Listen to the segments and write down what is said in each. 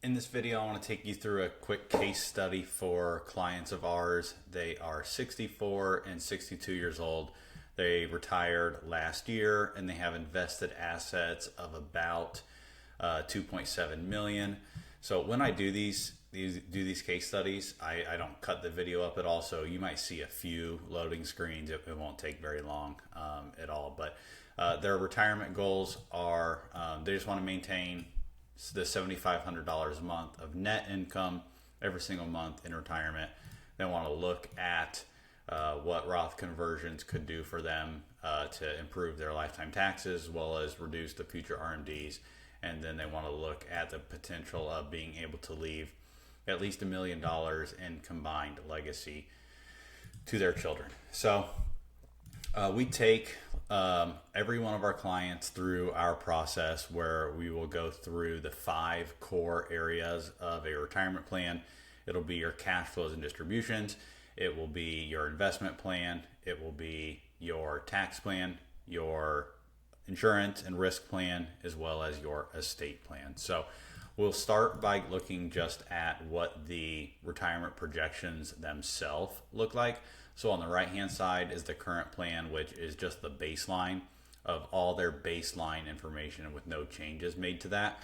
In this video, I want to take you through a quick case study for clients of ours. They are 64 and 62 years old. They retired last year and they have invested assets of about 2.7 million. So when I do these case studies, I don't cut the video up at all. So you might see a few loading screens. It won't take very long at all. But their retirement goals are they just want to maintain the $7,500 a month of net income every single month in retirement. They want to look at what Roth conversions could do for them to improve their lifetime taxes as well as reduce the future RMDs. And then they want to look at the potential of being able to leave at least $1 million in combined legacy to their children. So we take every one of our clients through our process where we will go through the 5 core areas of a retirement plan. It'll be your cash flows and distributions. It will be your investment plan. It will be your tax plan, your insurance and risk plan, as well as your estate plan. So we'll start by looking just at what the retirement projections themselves look like. So on the right hand side is the current plan, which is just the baseline of all their baseline information with no changes made to that.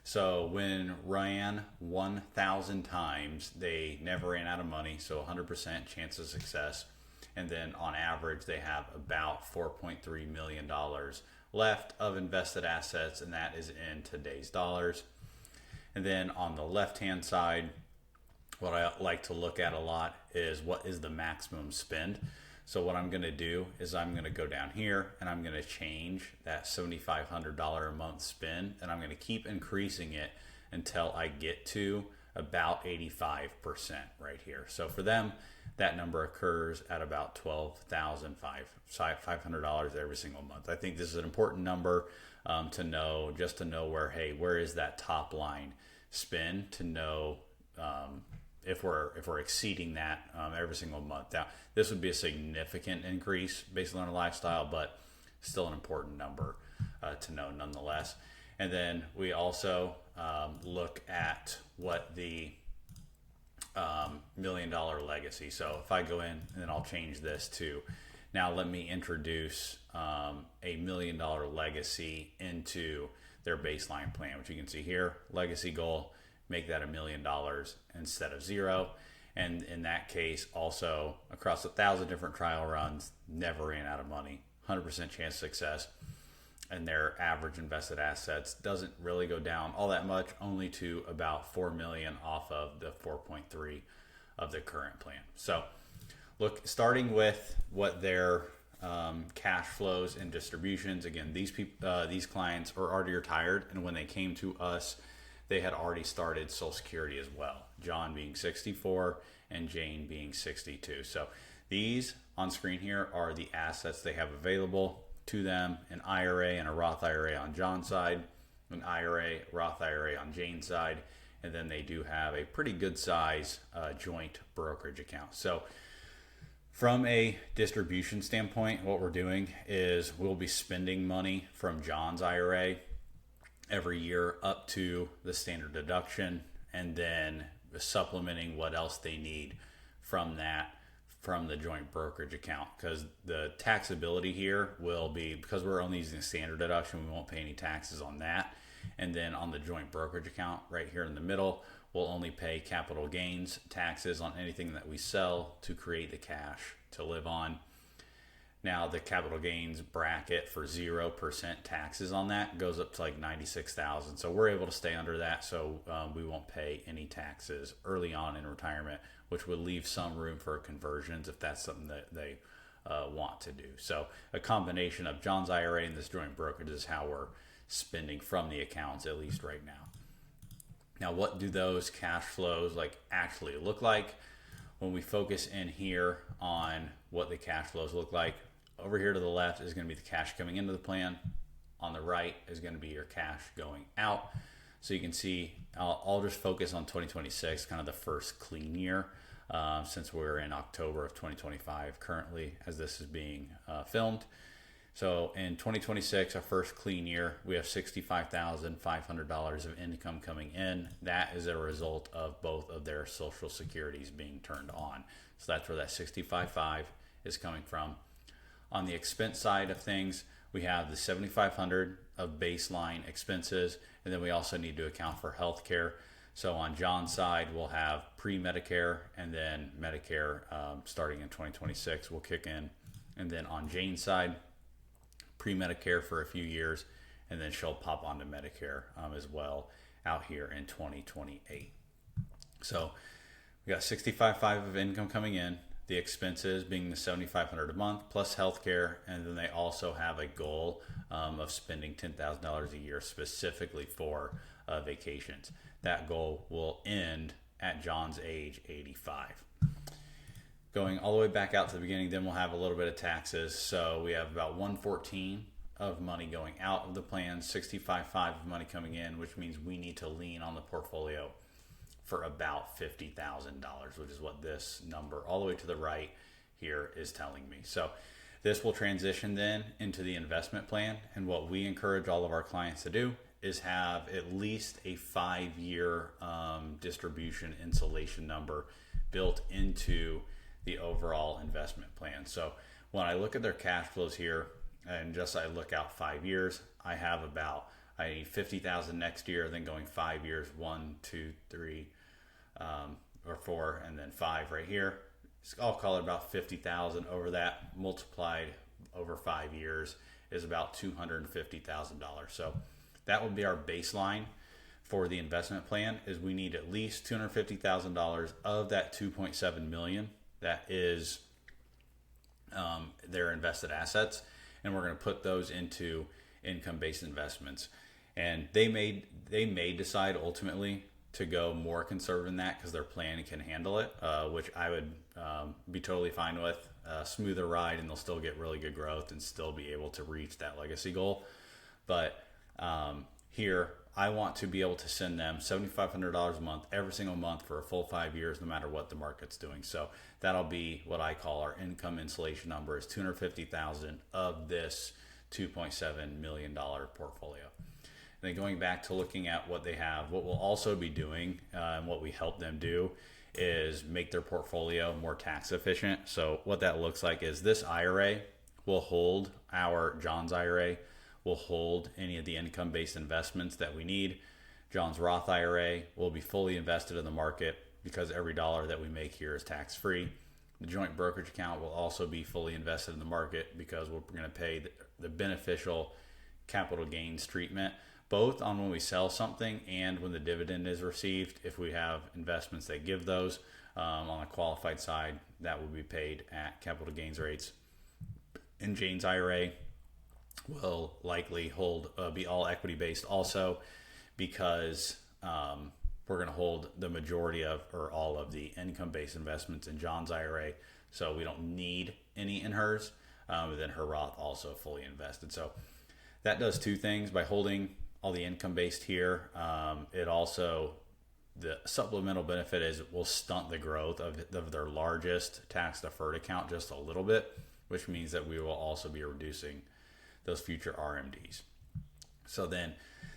So when ran 1,000 times, they never ran out of money, so 100% chance of success. And then on average, they have about $4.3 million left of invested assets, and that is in today's dollars. And then on the left-hand side, what I like to look at a lot is what is the maximum spend. So what I'm going to do is I'm going to go down here and I'm going to change that $7,500 a month spend, and I'm going to keep increasing it until I get to about 85% right here. So for them, that number occurs at about $12,500 every single month. I think this is an important number to know, just to know where is that top line spend, to know if we're exceeding that every single month. Now, this would be a significant increase based on our lifestyle, but still an important number to know nonetheless. And then we also look at what the $1 million legacy. So if I go in and then I'll change this to, now let me introduce a $1 million legacy into their baseline plan, which you can see here, legacy goal, make that $1 million instead of 0. And in that case, also across 1,000 different trial runs, never ran out of money, 100% chance of success. And their average invested assets doesn't really go down all that much, only to about 4 million off of the 4.3 of the current plan. So look, starting with what their cash flows and distributions. Again, these clients are already retired, and when they came to us, they had already started Social Security as well. John being 64 and Jane being 62. So these on screen here are the assets they have available to them: an IRA and a Roth IRA on John's side, an IRA, Roth IRA on Jane's side, and then they do have a pretty good size joint brokerage account. So from a distribution standpoint, what we're doing is we'll be spending money from John's IRA every year up to the standard deduction, and then supplementing what else they need from that, from the joint brokerage account, because the taxability here will be, because we're only using the standard deduction, we won't pay any taxes on that. And then on the joint brokerage account right here in the middle, we'll only pay capital gains taxes on anything that we sell to create the cash to live on. Now the capital gains bracket for 0% taxes on that goes up to like 96,000. So we're able to stay under that, so we won't pay any taxes early on in retirement, which would leave some room for conversions if that's something that they want to do. So a combination of John's IRA and this joint brokerage is how we're spending from the accounts, at least right now. Now, what do those cash flows actually look like? When we focus in here on what the cash flows look like, over here to the left is going to be the cash coming into the plan. On the right is going to be your cash going out. So you can see, I'll just focus on 2026, kind of the first clean year, since we're in October of 2025 currently as this is being filmed. So in 2026, our first clean year, we have $65,500 of income coming in. That is a result of both of their social securities being turned on. So that's where that 65.5 is coming from. On the expense side of things, we have the 7,500 of baseline expenses, and then we also need to account for healthcare. So on John's side, we'll have pre-Medicare, and then Medicare starting in 2026 will kick in. And then on Jane's side, pre-Medicare for a few years, and then she'll pop onto Medicare as well out here in 2028. So we got 65.5 of income coming in, the expenses being the 7,500 a month plus healthcare, and then they also have a goal of spending $10,000 a year specifically for vacations. That goal will end at John's age 85. Going all the way back out to the beginning, then we'll have a little bit of taxes. So we have about 114 of money going out of the plan, 65.5 of money coming in, which means we need to lean on the portfolio for about $50,000, which is what this number all the way to the right here is telling me. So this will transition then into the investment plan. And what we encourage all of our clients to do is have at least a 5-year distribution insulation number built into the overall investment plan. So when I look at their cash flows here, and just I look out 5 years, I have about I need 50,000 next year, then going 5 years, 1, 2, 3, or 4, and then 5 right here. I'll call it about 50,000 over that, multiplied over 5 years is about $250,000. So that would be our baseline for the investment plan. Is we need at least $250,000 of that 2.7 million. That is their invested assets, and we're going to put those into income-based investments. And they may decide ultimately to go more conservative than that because their plan can handle it, which I would be totally fine with. Smoother ride, and they'll still get really good growth and still be able to reach that legacy goal. But here, I want to be able to send them $7,500 a month every single month for a full 5 years, no matter what the market's doing. So that'll be what I call our income insulation number, is $250,000 of this $2.7 million portfolio. And then going back to looking at what they have, what we'll also be doing and what we help them do is make their portfolio more tax efficient. So what that looks like is this IRA will hold John's IRA, will hold any of the income-based investments that we need. John's Roth IRA will be fully invested in the market because every dollar that we make here is tax-free. The joint brokerage account will also be fully invested in the market because we're going to pay the beneficial capital gains treatment, both on when we sell something and when the dividend is received. If we have investments that give those on a qualified side, that will be paid at capital gains rates. And Jane's IRA will likely be all equity based also, because we're going to hold the majority of or all of the income based investments in John's IRA, so we don't need any in hers. Then her Roth also fully invested. So that does two things by holding all the income based here. It also, the supplemental benefit is it will stunt the growth of their largest tax deferred account just a little bit, which means that we will also be reducing those future RMDs. So then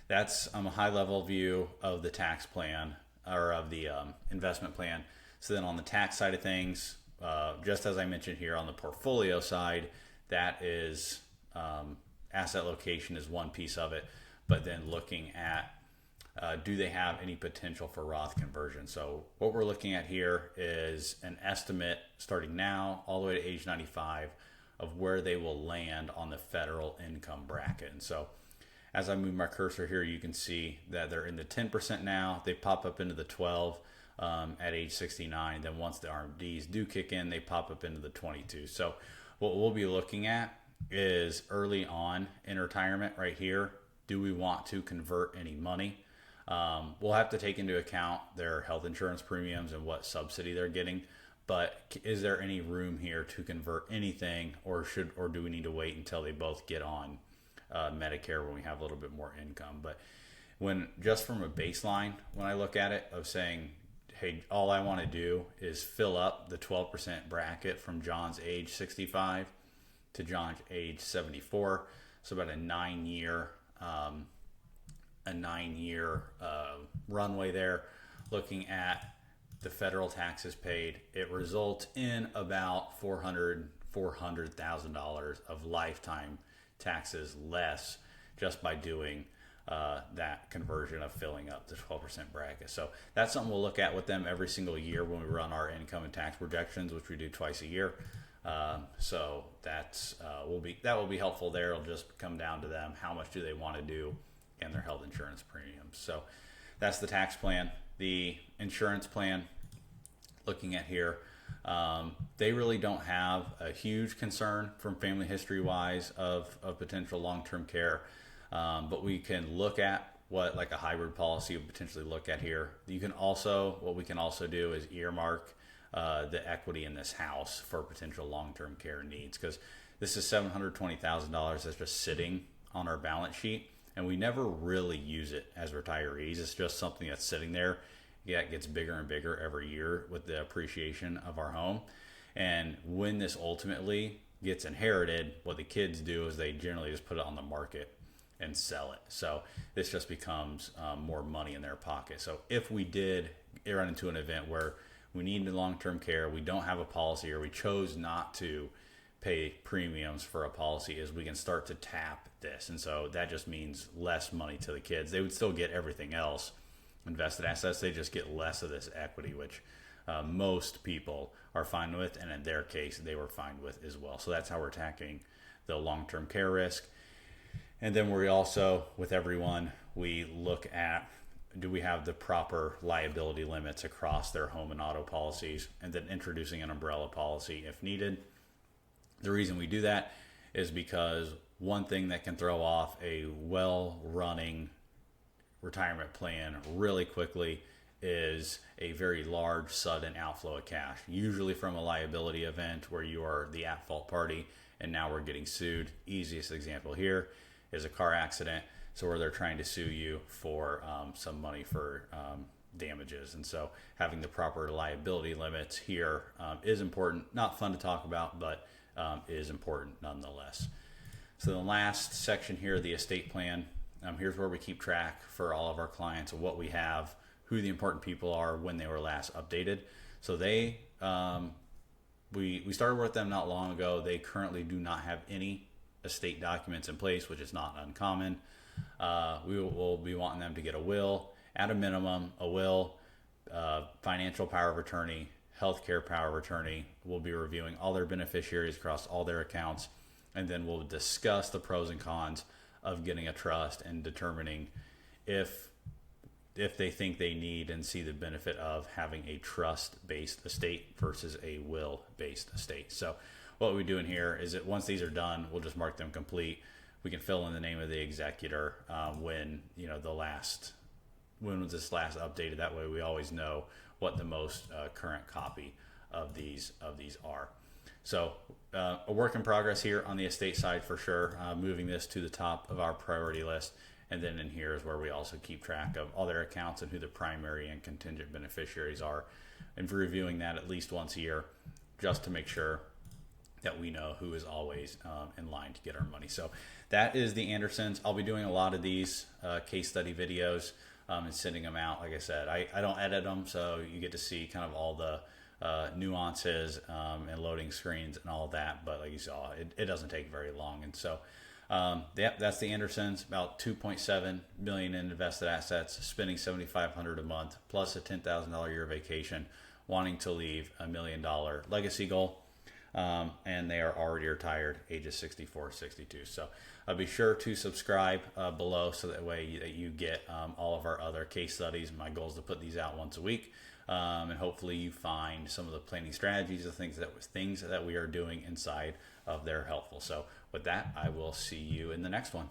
that's a high level view of the tax plan, or of the investment plan. So then on the tax side of things, just as I mentioned here on the portfolio side, that is asset location is one piece of it, but then looking at do they have any potential for Roth conversion? So what we're looking at here is an estimate starting now all the way to age 95 of where they will land on the federal income bracket. And so as I move my cursor here, you can see that they're in the 10% now. They pop up into the 12 at age 69. Then once the RMDs do kick in, they pop up into the 22. So what we'll be looking at is early on in retirement right here. Do we want to convert any money? We'll have to take into account their health insurance premiums and what subsidy they're getting. But is there any room here to convert anything, or do we need to wait until they both get on Medicare when we have a little bit more income? But when just from a baseline, when I look at it of saying, hey, all I want to do is fill up the 12% bracket from John's age 65 to John's age 74. So about a 9-year runway there. Looking at the federal taxes paid, it results in about $400,000 of lifetime taxes less just by doing that conversion of filling up the 12% bracket. So that's something we'll look at with them every single year when we run our income and tax projections, which we do twice a year. So that will be helpful there. It'll just come down to them. How much do they want to do and their health insurance premiums. So that's the tax plan. The insurance plan, looking at here, they really don't have a huge concern from family history wise of potential long-term care. But we can look at what like a hybrid policy would potentially look at here. What we can also do is earmark the equity in this house for potential long-term care needs, because this is $720,000 that's just sitting on our balance sheet, and we never really use it as retirees. It's just something that's sitting there. Yeah, it gets bigger and bigger every year with the appreciation of our home. And when this ultimately gets inherited, what the kids do is they generally just put it on the market and sell it. So this just becomes more money in their pocket. So if we did run into an event where we need long-term care, we don't have a policy, or we chose not to pay premiums for a policy, is we can start to tap this. And so that just means less money to the kids. They would still get everything else, invested assets, they just get less of this equity, which most people are fine with, and in their case they were fine with as well. So that's how we're attacking the long-term care risk. And then we also, with everyone, we look at, do we have the proper liability limits across their home and auto policies, and then introducing an umbrella policy if needed. The reason we do that is because one thing that can throw off a well-running retirement plan really quickly is a very large sudden outflow of cash, usually from a liability event where you are the at-fault party and now we're getting sued. Easiest example here is a car accident, so where they're trying to sue you for some money for damages. And so having the proper liability limits here is important. Not fun to talk about, but is important nonetheless. So the last section here, the estate plan. Here's where we keep track for all of our clients of what we have, who the important people are, when they were last updated. So they, we started with them not long ago. They currently do not have any estate documents in place, which is not uncommon. We will be wanting them to get a will, at a minimum, a will, financial power of attorney, healthcare power of attorney. We'll be reviewing all their beneficiaries across all their accounts, and then we'll discuss the pros and cons of getting a trust and determining if they think they need and see the benefit of having a trust-based estate versus a will-based estate. So what we're doing here is that once these are done, we'll just mark them complete. We can fill in the name of the executor when was this last updated. That way we always know what the most current copy of these are. So a work in progress here on the estate side for sure, moving this to the top of our priority list. And then in here is where we also keep track of all their accounts and who the primary and contingent beneficiaries are, and reviewing that at least once a year just to make sure that we know who is always in line to get our money. So that is the Andersons. I'll be doing a lot of these case study videos and sending them out. Like I said, I don't edit them, so you get to see kind of all the nuances and loading screens and all that. But like you saw, it doesn't take very long. And so that's the Andersons. About $2.7 million in invested assets, spending $7,500 a month, plus a $10,000 a year vacation, wanting to leave $1 million legacy goal. And they are already retired, ages 64, 62. So be sure to subscribe below, so that way you get all of our other case studies. My goal is to put these out once a week, and hopefully you find some of the planning strategies, the things that we are doing inside of there helpful. So with that, I will see you in the next one.